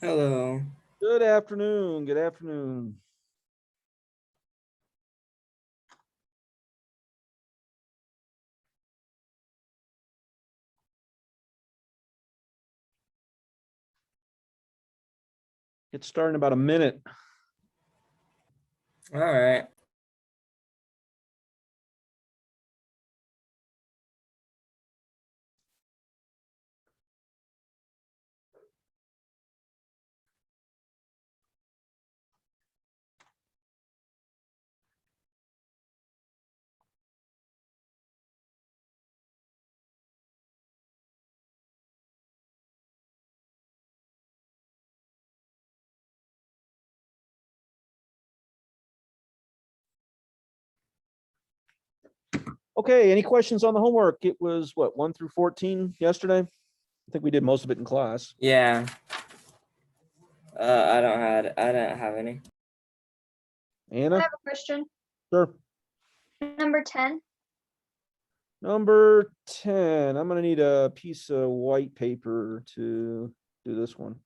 Hello. Good afternoon. Good afternoon. Get started in about a minute. All right. Okay, any questions on the homework? It was what, 1 through 14 yesterday? I think we did most of it in class. Yeah. I didn't have any. I Anna? have a question. Sure. Number 10. Number 10. I'm going to need a piece of white paper to do this one.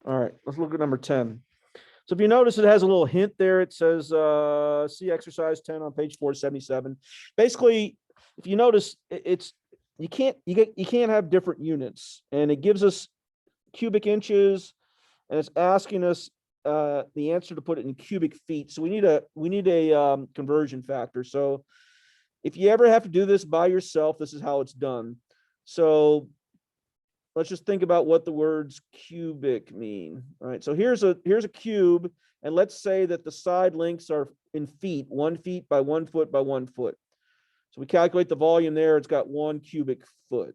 All right, let's look at number 10. So if you notice, it has a little hint there. It says, see exercise 10 on page 477. Basically, if you notice, it's you can't have different units, and it gives us cubic inches, and it's asking us the answer to put it in cubic feet. So we need a conversion factor. So if you ever have to do this by yourself, this is how it's done. So let's just think about what the words cubic mean. All right, so here's a cube, and let's say that the side lengths are in feet, 1 feet by 1 foot by 1 foot. So we calculate the volume there, it's got 1 cubic foot.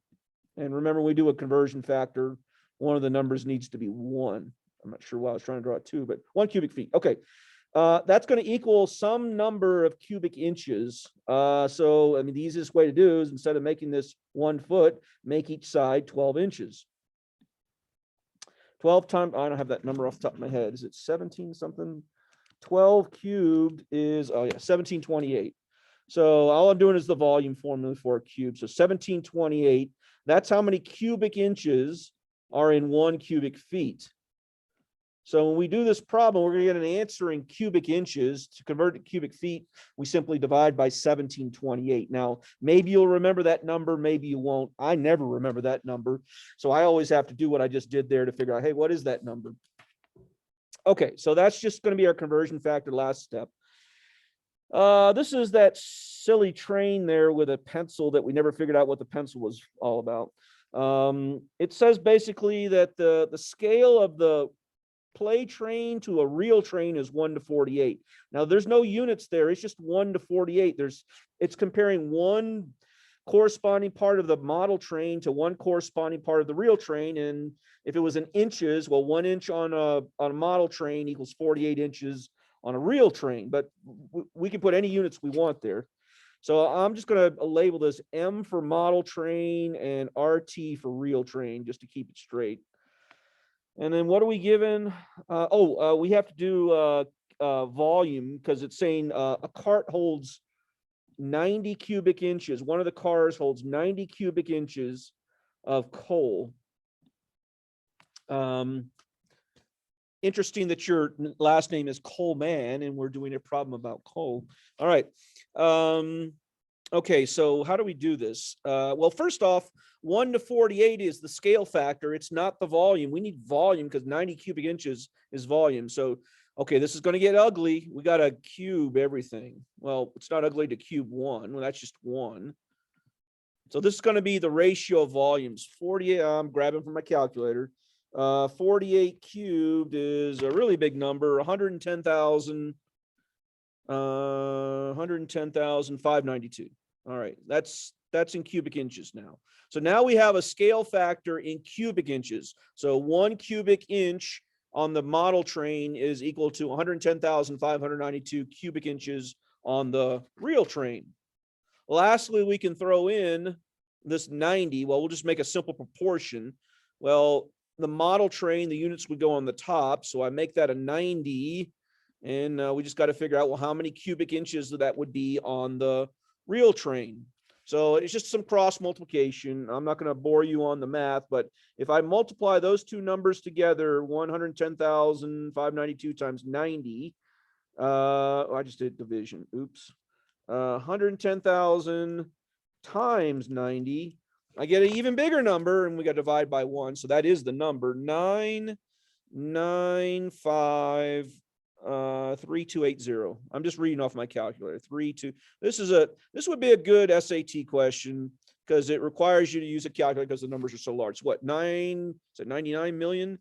And remember, we do a conversion factor, one of the numbers needs to be 1. I'm not sure why I was trying to draw it 2, but 1 cubic feet. Okay, that's going to equal some number of cubic inches. So, I mean, the easiest way to do is, instead of making this 1 foot, make each side 12 inches. 12 times, I don't have that number off the top of my head. Is it 17 something? 12 cubed is, oh yeah, 1728. So all I'm doing is the volume formula for a cube. So 1728, that's how many cubic inches are in 1 cubic feet. So when we do this problem, we're going to get an answer in cubic inches. To convert to cubic feet, we simply divide by 1728. Now, maybe you'll remember that number, maybe you won't. I never remember that number. So I always have to do what I just did there to figure out, hey, what is that number? Okay, so that's just going to be our conversion factor, last step. This is that silly train there with a pencil that we never figured out what the pencil was all about. It says basically that the scale of the play train to a real train is 1 to 48. Now there's no units there. It's just 1 to 48. It's comparing one corresponding part of the model train to one corresponding part of the real train. And if it was in inches, well, 1 inch on a model train equals 48 inches on a real train, but we can put any units we want there. So I'm just going to label this M for model train and RT for real train, just to keep it straight. And then what are we given? We have to do volume, because it's saying a cart holds 90 cubic inches. One of the cars holds 90 cubic inches of coal. Interesting that your last name is Coleman, and we're doing a problem about coal. All right. Okay, so how do we do this? Well, first off, 1 to 48 is the scale factor. It's not the volume. We need volume because 90 cubic inches is volume. So, okay, this is going to get ugly. We got to cube everything. Well, it's not ugly to cube 1. Well, that's just 1. So this is going to be the ratio of volumes. 48, I'm grabbing from my calculator. 48 cubed is a really big number, 110,000. 110,592. All right, that's in cubic inches now. So now we have a scale factor in cubic inches. So 1 cubic inch on the model train is equal to 110,592 cubic inches on the real train. Lastly, we can throw in this 90. Well, we'll just make a simple proportion. Well, the model train, the units would go on the top. So I make that a 90. And we just got to figure out, well, how many cubic inches that would be on the real train. So it's just some cross multiplication. I'm not going to bore you on the math, but if I multiply those two numbers together, 110,592 times 90, I just did division. Oops. 110,000 times 90, I get an even bigger number, and we got to divide by 1. So that is the number 9953280. I'm just reading off my calculator. 32. This would be a good SAT question because it requires you to use a calculator because the numbers are so large. What, 99 million?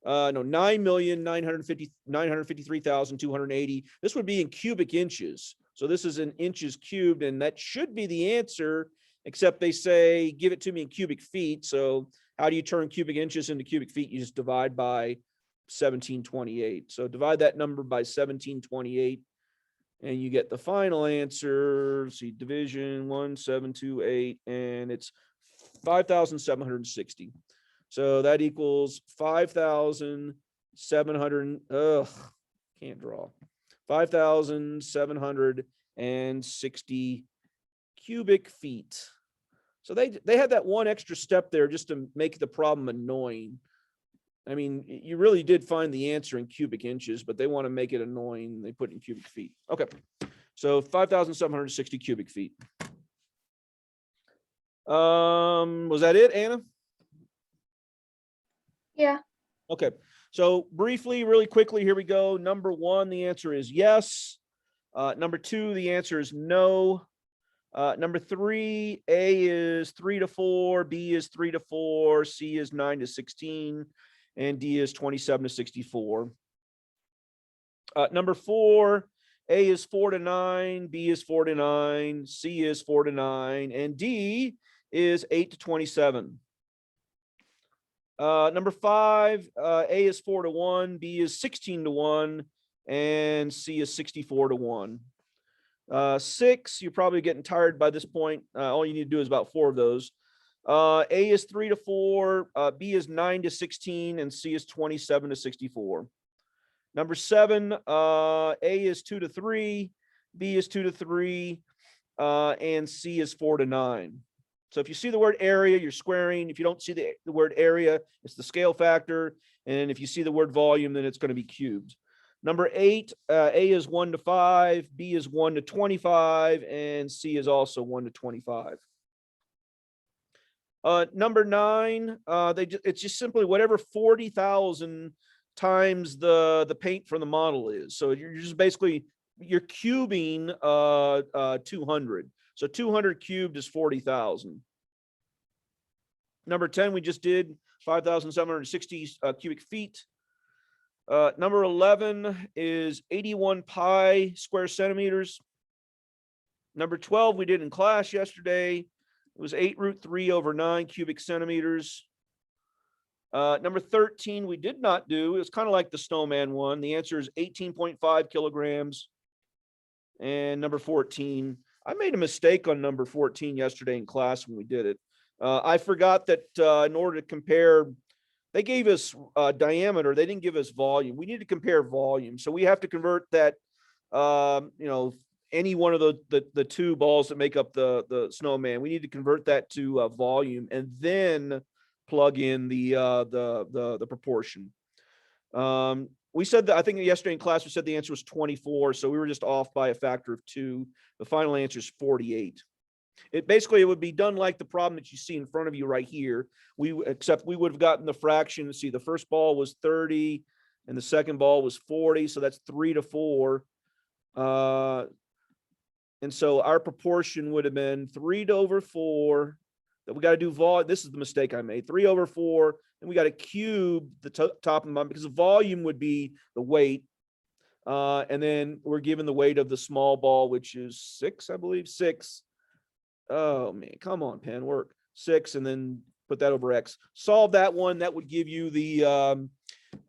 No, 9,953,280. This would be in cubic inches. So this is in inches cubed, and that should be the answer, except they say, give it to me in cubic feet. So how do you turn cubic inches into cubic feet? You just divide by 1728. So divide that number by 1728, and you get the final answer. See, division 1728, and it's 5,760. So that equals 5,700. Can't draw. 5,760 cubic feet. So they had that one extra step there just to make the problem annoying. I mean, you really did find the answer in cubic inches, but they want to make it annoying. They put it in cubic feet. Okay. So 5,760 cubic feet. Was that it, Anna? Yeah. Okay. So briefly, really quickly, here we go. Number 1, the answer is yes. Number 2, the answer is no. Number 3, A is 3 to 4, B is 3 to 4, C is 9 to 16, and D is 27 to 64. Number 4, A is 4 to 9, B is 4 to 9, C is 4 to 9, and D is 8 to 27. Number 5, A is 4 to 1, B is 16 to 1, and C is 64 to 1. 6, you're probably getting tired by this point. All you need to do is about 4 of those. A is 3 to 4, B is 9 to 16, and C is 27 to 64. Number 7, A is 2 to 3, B is 2 to 3, and C is 4 to 9. So if you see the word area, you're squaring. If you don't see the word area, it's the scale factor. And if you see the word volume, then it's going to be cubed. Number 8, A is 1 to 5, B is 1 to 25, and C is also 1 to 25. Number 9, it's just simply whatever 40,000 times the paint from the model is. So you're just basically, you're cubing 200. So 200 cubed is 40,000. Number 10, we just did 5,760 cubic feet. Number 11 is 81 pi square centimeters. Number 12, we did in class yesterday. It was 8 root 3 over 9 cubic centimeters. Number 13, we did not do. It's kind of like the snowman one. The answer is 18.5 kilograms. And number 14, I made a mistake on number 14 yesterday in class when we did it. I forgot that in order to compare, they gave us diameter. They didn't give us volume. We need to compare volume. So we have to convert that, any one of the two balls that make up the snowman. We need to convert that to volume and then plug in the proportion. We said that, I think yesterday in class, we said the answer was 24. So we were just off by a factor of 2. The final answer is 48. It would be done like the problem that you see in front of you right here. Except we would have gotten the fraction. See, the first ball was 30 and the second ball was 40. So that's 3 to 4. And so our proportion would have been 3 over 4. That we got to do volume. This is the mistake I made. 3 over 4. And we got to cube the top and bottom because the volume would be the weight. And then we're given the weight of the small ball, which is 6, I believe. 6. Oh man, come on, pen, work. 6, and then put that over X. Solve that one. That would give you the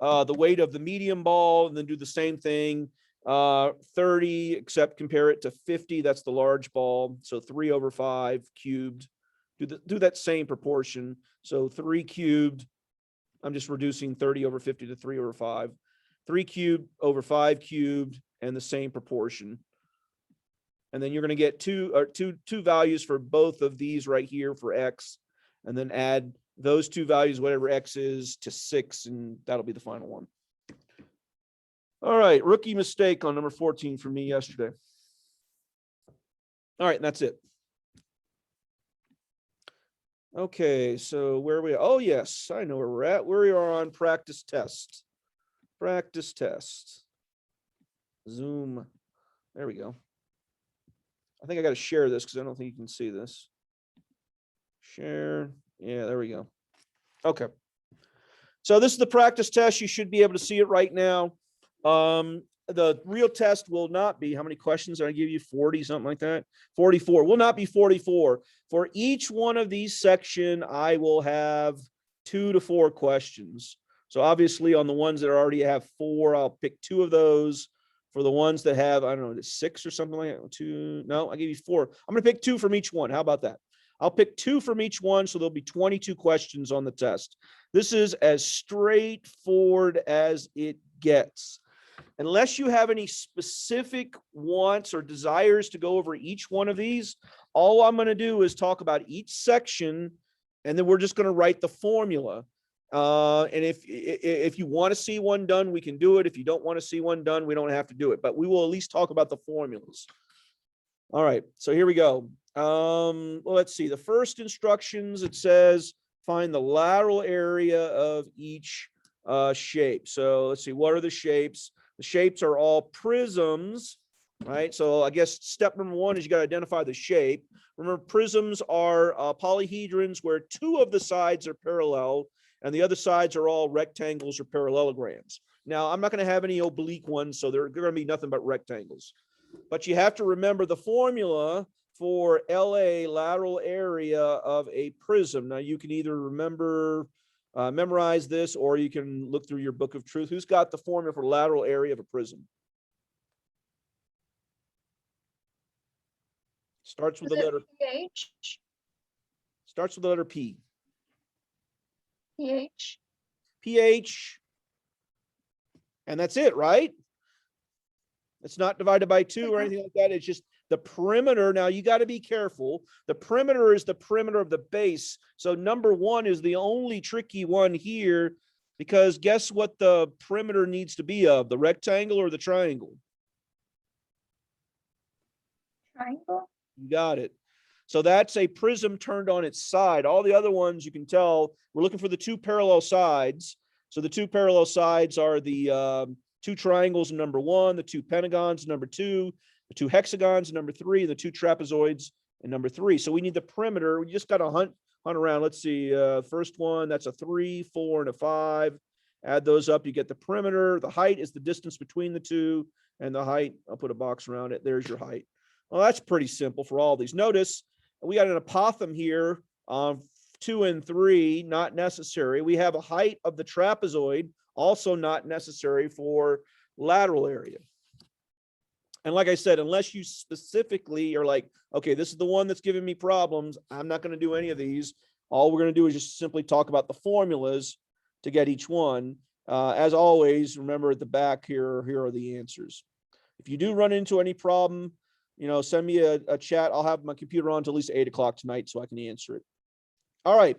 weight of the medium ball, and then do the same thing. 30, except compare it to 50. That's the large ball. So 3 over 5 cubed. Do that same proportion. So 3 cubed. I'm just reducing 30 over 50 to 3 over 5. 3 cubed over 5 cubed, and the same proportion. And then you're going to get two values for both of these right here for x, and then add those two values, whatever x is, to 6, and that'll be the final one. All right, rookie mistake on number 14 for me yesterday. All right, and that's it. Okay, so where are we? Oh, yes, I know where we're at. We are on practice test. Practice test. Zoom. There we go. I think I got to share this because I don't think you can see this. Share. Yeah, there we go. Okay. So this is the practice test. You should be able to see it right now. The real test will not be, how many questions did I give you? 40, something like that? 44. Will not be 44. For each one of these section, I will have 2 to 4 questions. So obviously on the ones that already have 4, I'll pick 2 of those. For the ones that have, I don't know, 6 or something like that. 2, no, I gave you 4. I'm going to pick 2 from each one. How about that? I'll pick 2 from each one, so there'll be 22 questions on the test. This is as straightforward as it gets. Unless you have any specific wants or desires to go over each one of these, all I'm going to do is talk about each section, and then we're just going to write the formula. And if you want to see one done, we can do it. If you don't want to see one done, we don't have to do it, but we will at least talk about the formulas. All right, so here we go. Well, let's see. The first instructions, it says find the lateral area of each shape. So let's see, what are the shapes? The shapes are all prisms, right? So I guess step number 1 is you got to identify the shape. Remember, prisms are polyhedrons where 2 of the sides are parallel and the other sides are all rectangles or parallelograms. Now, I'm not going to have any oblique ones, so they're going to be nothing but rectangles. But you have to remember the formula for LA, lateral area of a prism. Now, you can either memorize this, or you can look through your book of truth. Who's got the formula for lateral area of a prism? Starts with the letter PH? Starts with the letter P. PH? PH. And that's it, right? It's not divided by 2 or anything like that. It's just the perimeter. Now you got to be careful. The perimeter is the perimeter of the base. So number 1 is the only tricky one here, because guess what the perimeter needs to be of? The rectangle or the triangle? Triangle? You got it. So that's a prism turned on its side. All the other ones, you can tell, we're looking for the 2 parallel sides. So the 2 parallel sides are the 2 triangles in number 1, the 2 pentagons in number 2, the 2 hexagons in number 3, and the 2 trapezoids in number 3. So we need the perimeter. We just got to hunt around. Let's see. First one, that's a 3, 4, and a 5. Add those up, you get the perimeter. The height is the distance between the 2, and the height, I'll put a box around it. There's your height. Well, that's pretty simple for all these. Notice we got an apothem here. 2 and 3, not necessary. We have a height of the trapezoid, also not necessary for lateral area. And like I said, unless you specifically are like, okay, this is the one that's giving me problems, I'm not going to do any of these. All we're going to do is just simply talk about the formulas to get each one. As always, remember at the back here are the answers. If you do run into any problem, send me a chat. I'll have my computer on until at least 8 o'clock tonight so I can answer it. All right.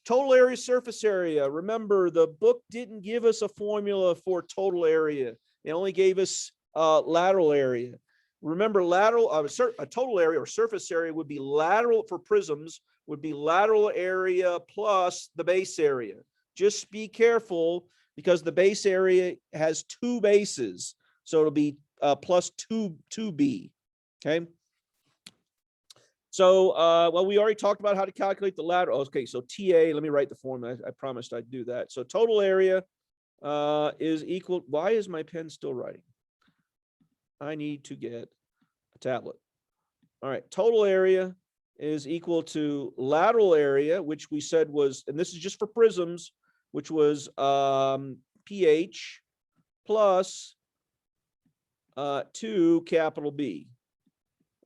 Total area, surface area. Remember, the book didn't give us a formula for total area. It only gave us lateral area. Remember, a total area or surface area would be lateral for prisms, would be lateral area plus the base area. Just be careful because the base area has 2 bases. So it'll be plus 2b. Okay. So, well, we already talked about how to calculate the lateral. Okay, so TA, let me write the formula. I promised I'd do that. So total area is equal. Why is my pen still writing? I need to get a tablet. All right, total area is equal to lateral area, which we said was, and this is just for prisms, which was PH plus 2 capital B.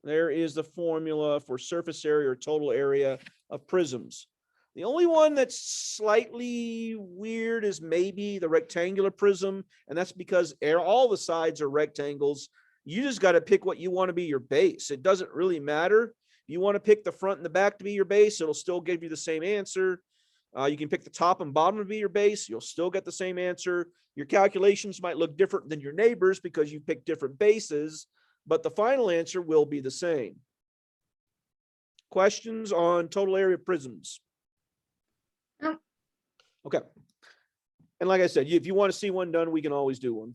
There is the formula for surface area or total area of prisms. The only one that's slightly weird is maybe the rectangular prism, and that's because all the sides are rectangles. You just got to pick what you want to be your base. It doesn't really matter. You want to pick the front and the back to be your base, it'll still give you the same answer. You can pick the top and bottom to be your base. You'll still get the same answer. Your calculations might look different than your neighbors because you picked different bases, but the final answer will be the same. Questions on total area prisms? No. Okay. And like I said, if you want to see one done, we can always do one.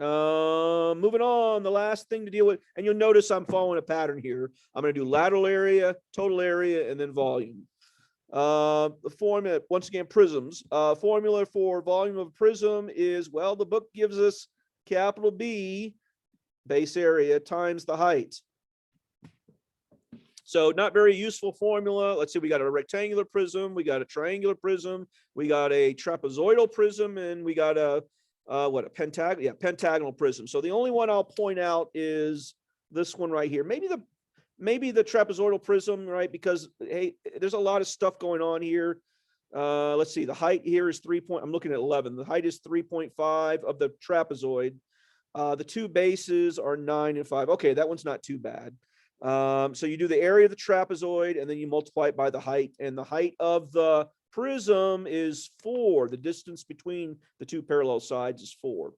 Moving on, the last thing to deal with, and you'll notice I'm following a pattern here. I'm going to do lateral area, total area, and then volume. The formula, once again, prisms. Formula for volume of prism is, well, the book gives us capital B, base area, times the height. So not very useful formula. Let's see, we got a rectangular prism, we got a triangular prism, we got a trapezoidal prism, and we got a pentagonal prism. So the only one I'll point out is this one right here. Maybe the trapezoidal prism, right? Because hey, there's a lot of stuff going on here. Let's see, the height here is I'm looking at 11. The height is 3.5 of the trapezoid. The two bases are 9 and 5. Okay, that one's not too bad. So you do the area of the trapezoid and then you multiply it by the height, and the height of the prism is 4. The distance between the two parallel sides is 4.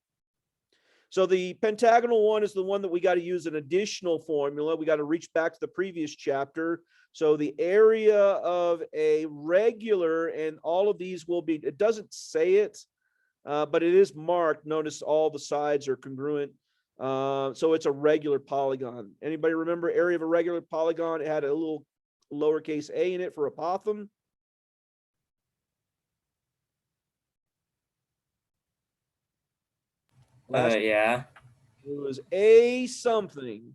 So the pentagonal one is the one that we got to use an additional formula. We got to reach back to the previous chapter. So the area of a regular, and all of these will be, it doesn't say it, but it is marked. Notice all the sides are congruent. So it's a regular polygon. Anybody remember area of a regular polygon? It had a little lowercase a in it for apothem. Yeah. It was a something.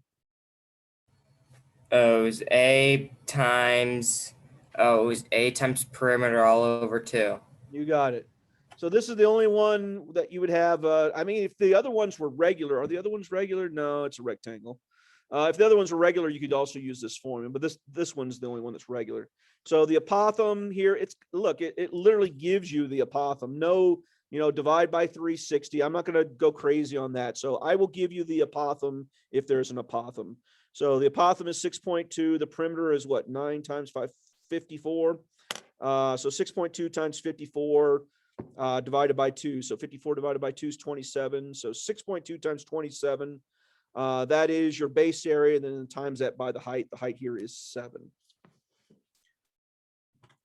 Oh, it was A times, it was A times perimeter all over 2. You got it. So this is the only one that you would have. I mean, if the other ones were regular, are the other ones regular? No, it's a rectangle. If the other ones were regular, you could also use this formula, but this one's the only one that's regular. So the apothem here, it literally gives you the apothem. No, divide by 360. I'm not going to go crazy on that. So I will give you the apothem if there's an apothem. So the apothem is 6.2. The perimeter is what? 9 times 5, 54. So 6.2 times 54 divided by 2. So 54 divided by 2 is 27. So 6.2 times 27. That is your base area. And then times that by the height. The height here is 7.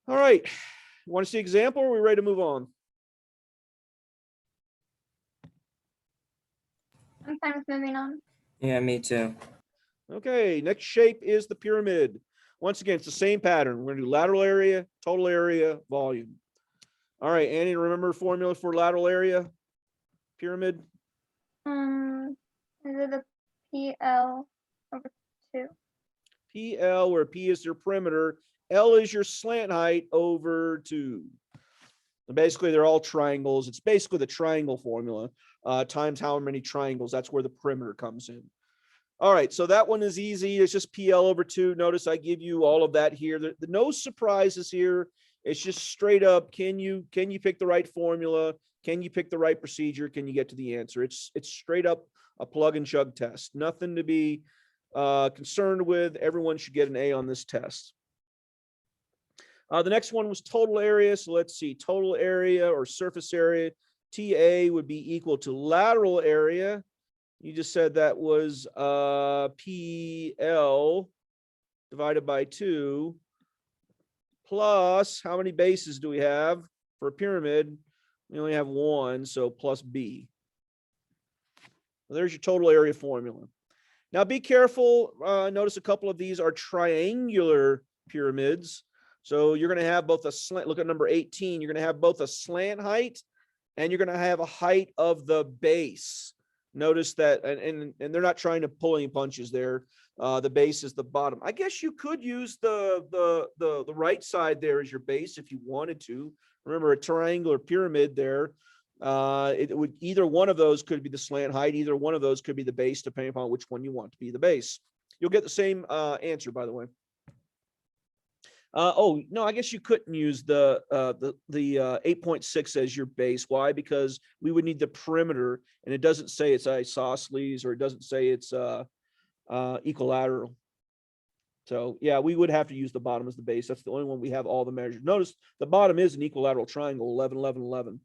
All right. Want to see example, or are we ready to move on? Sometimes moving on. Yeah, me too. Okay, next shape is the pyramid. Once again, it's the same pattern. We're going to do lateral area, total area, volume. All right, Annie, remember formula for lateral area pyramid? Is it a PL over 2? PL, where P is your perimeter, L is your slant height over 2. And basically, they're all triangles. It's basically the triangle formula times how many triangles. That's where the perimeter comes in. All right, so that one is easy. It's just PL over 2. Notice I give you all of that here. No surprises here. It's just straight up, can you pick the right formula? Can you pick the right procedure? Can you get to the answer? It's straight up a plug and chug test. Nothing to be concerned with. Everyone should get an A on this test. The next one was total area. So let's see, total area or surface area, TA would be equal to lateral area. You just said that was PL divided by 2 plus, how many bases do we have for a pyramid? We only have 1, so plus B. Well, there's your total area formula. Now be careful. Notice a couple of these are triangular pyramids. So you're going to have both a slant, look at number 18, you're going to have both a slant height and you're going to have a height of the base. Notice that, and they're not trying to pull any punches there. The base is the bottom. I guess you could use the right side there as your base if you wanted to. Remember, a triangular pyramid there. It would, either one of those could be the slant height. Either one of those could be the base, depending upon which one you want to be the base. You'll get the same answer, by the way. Oh no, I guess you couldn't use the 8.6 as your base. Why? Because we would need the perimeter, and it doesn't say it's isosceles, or it doesn't say it's equilateral. So yeah, we would have to use the bottom as the base. That's the only one we have all the measures. Notice the bottom is an equilateral triangle, 11, 11, 11.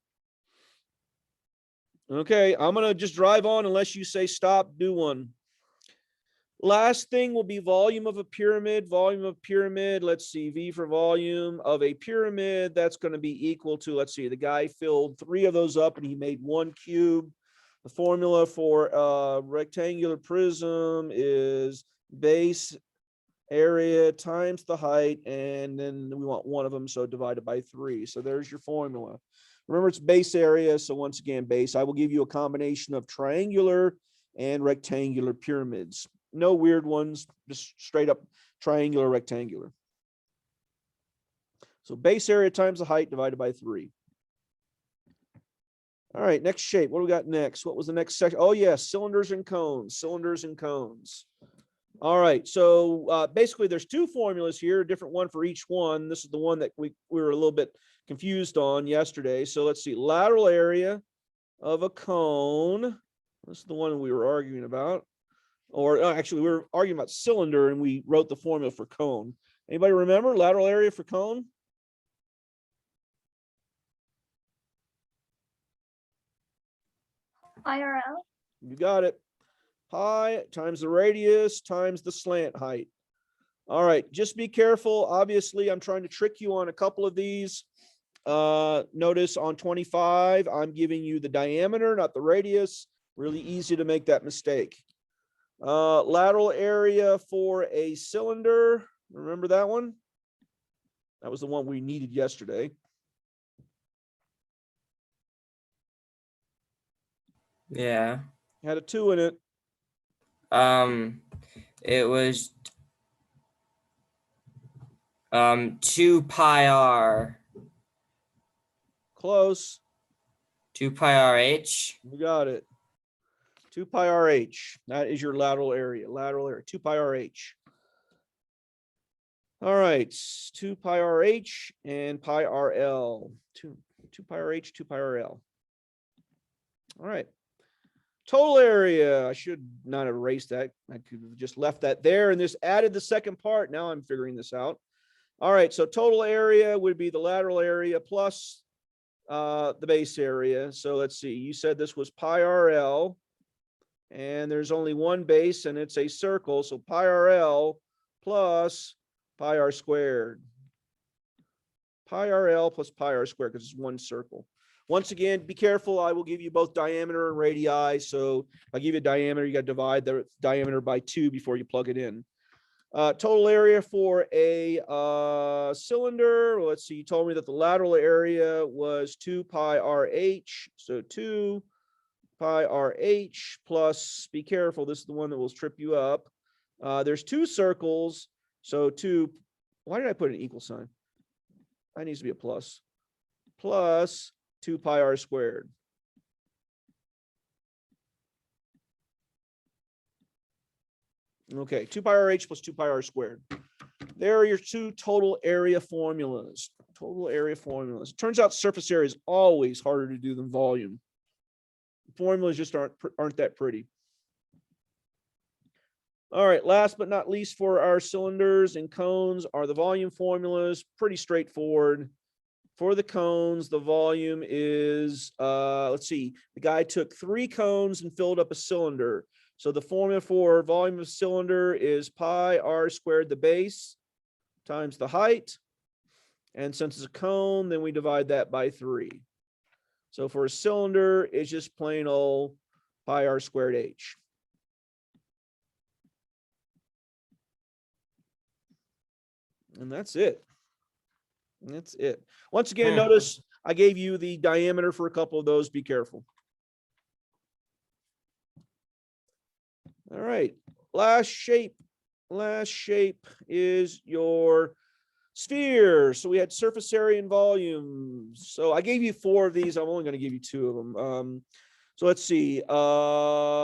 Okay, I'm gonna just drive on unless you say stop, do one. Last thing will be volume of a pyramid. Volume of pyramid, let's see, V for volume of a pyramid. That's going to be equal to, let's see, the guy filled 3 of those up and he made 1 cube. The formula for a rectangular prism is base area times the height, and then we want 1 of them, so divided by 3. So there's your formula. Remember, it's base area, so once again, base. I will give you a combination of triangular and rectangular pyramids. No weird ones, just straight up triangular, rectangular. So base area times the height divided by 3. All right, next shape. What do we got next? What was the next section? Oh, yeah, cylinders and cones, cylinders and cones. All right, so basically there's 2 formulas here, a different one for each one. This is the one that we were a little bit confused on yesterday. So let's see, lateral area of a cone. This is the one we were arguing about. Or actually, we were arguing about cylinder, and we wrote the formula for cone. Anybody remember lateral area for cone? IRL. You got it. Pi times the radius times the slant height. All right, just be careful. Obviously, I'm trying to trick you on a couple of these. Notice on 25, I'm giving you the diameter, not the radius. Really easy to make that mistake. Lateral area for a cylinder. Remember that one? That was the one we needed yesterday. Yeah. Had a 2 in it. It was 2 pi r. Close. 2 pi r h. You got it. 2 pi RH. That is your lateral area. Lateral area. 2 pi RH. All right. 2 pi RH and pi RL. 2 pi RH, 2 pi RL. All right. Total area. I should not have erased that. I could have just left that there and just added the second part. Now I'm figuring this out. All right. So total area would be the lateral area plus the base area. So let's see. You said this was pi RL. And there's only one base, and it's a circle. So pi RL plus pi r squared. Pi RL plus pi r squared, because it's one circle. Once again, be careful. I will give you both diameter and radii. So if I give you a diameter, you got to divide the diameter by 2 before you plug it in. Total area for a cylinder. Well, let's see. You told me that the lateral area was 2 pi RH. So 2 pi RH plus, be careful, this is the one that will trip you up. There's 2 circles, so 2, why did I put an equal sign? That needs to be a plus. Plus 2 pi r squared. Okay, 2 pi RH plus 2 pi r squared. There are your 2 total area formulas. Total area formulas. It turns out surface area is always harder to do than volume. Formulas just aren't that pretty. All right, last but not least for our cylinders and cones are the volume formulas. Pretty straightforward. For the cones, the volume is, let's see, the guy took 3 cones and filled up a cylinder. So the formula for volume of cylinder is pi r squared, the base, times the height. And since it's a cone, then we divide that by 3. So for a cylinder, it's just plain old pi r squared h. And that's it. That's it. Once again, notice I gave you the diameter for a couple of those. Be careful. All right. Last shape. Last shape is your sphere. So we had surface area and volume. So I gave you 4 of these. I'm only going to give you 2 of them. So let's see.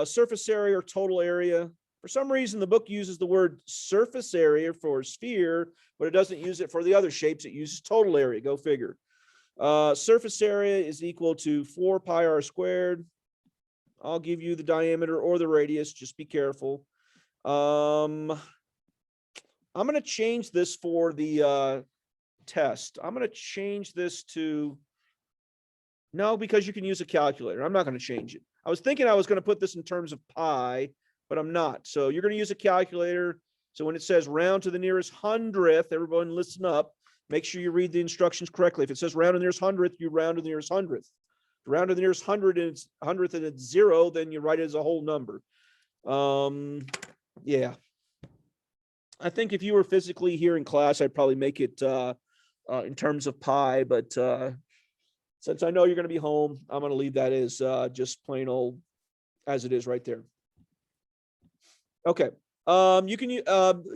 Surface area or total area. For some reason, the book uses the word surface area for sphere, but it doesn't use it for the other shapes. It uses total area. Go figure. Surface area is equal to 4 pi r squared. I'll give you the diameter or the radius. Just be careful. I'm going to change this for the test. I'm going to change this to, no, because you can use a calculator. I'm not going to change it. I was thinking I was going to put this in terms of pi, but I'm not. So you're going to use a calculator. So when it says round to the nearest hundredth, everyone listen up. Make sure you read the instructions correctly. If it says round to the nearest hundredth, you round to the nearest hundredth. Round to the nearest hundredth and it's 0, then you write it as a whole number. Yeah. I think if you were physically here in class, I'd probably make it in terms of pi, but since I know you're going to be home, I'm going to leave that as just plain old as it is right there. Okay. You can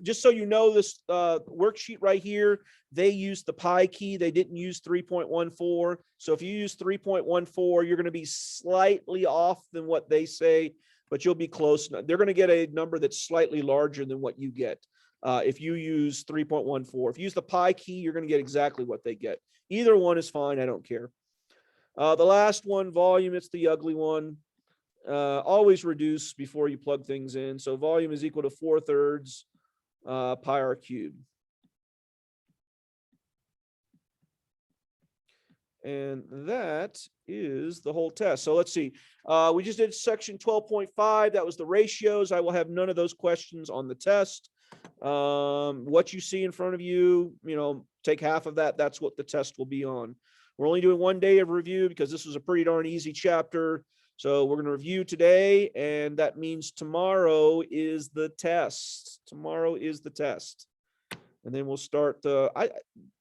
just so you know, this worksheet right here, they used the pi key. They didn't use 3.14. So if you use 3.14, you're going to be slightly off than what they say, but you'll be close. They're going to get a number that's slightly larger than what you get. If you use 3.14, if you use the pi key, you're going to get exactly what they get. Either one is fine. I don't care. The last one, volume, it's the ugly one. Always reduce before you plug things in. So volume is equal to 4/3 pi r cubed. And that is the whole test. So let's see. We just did section 12.5. That was the ratios. I will have none of those questions on the test. What you see in front of you, take half of that. That's what the test will be on. We're only doing 1 day of review because this was a pretty darn easy chapter. So we're going to review today, and that means tomorrow is the test. Tomorrow is the test. And then we'll start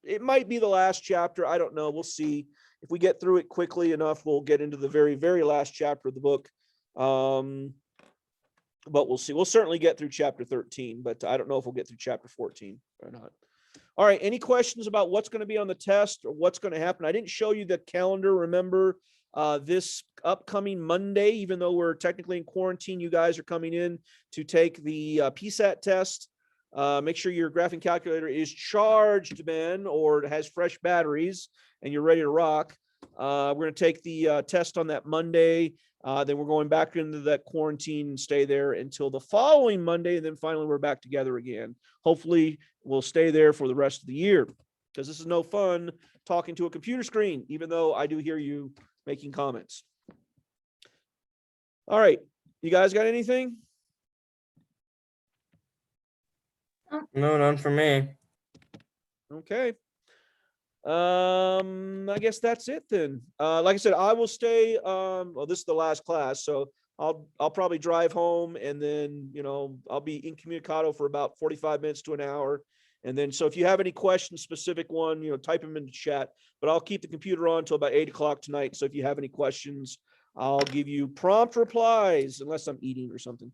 it might be the last chapter. I don't know. We'll see. If we get through it quickly enough, we'll get into the very, very last chapter of the book. But we'll see. We'll certainly get through chapter 13, but I don't know if we'll get through chapter 14 or not. All right. Any questions about what's going to be on the test or what's going to happen? I didn't show you the calendar. Remember, this upcoming Monday, even though we're technically in quarantine, you guys are coming in to take the PSAT test. Make sure your graphing calculator is charged, man, or it has fresh batteries and you're ready to rock. We're going to take the test on that Monday. Then we're going back into that quarantine and stay there until the following Monday. And then finally, we're back together again. Hopefully, we'll stay there for the rest of the year because this is no fun talking to a computer screen, even though I do hear you making comments. All right. You guys got anything? No, none for me. Okay. I guess that's it then. Like I said, I will stay. Well, this is the last class, so I'll probably drive home and then, I'll be incommunicado for about 45 minutes to an hour. And then, so if you have any questions, specific one, type them into chat, but I'll keep the computer on until about 8 o'clock tonight. So if you have any questions, I'll give you prompt replies unless I'm eating or something.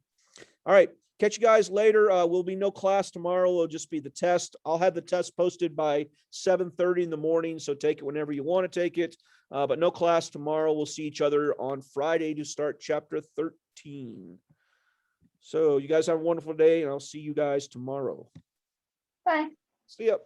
All right. Catch you guys later. Will be no class tomorrow. It'll just be the test. I'll have the test posted by 7:30 in the morning. So take it whenever you want to take it. But no class tomorrow. We'll see each other on Friday to start chapter 13. So you guys have a wonderful day, and I'll see you guys tomorrow. Bye. See ya.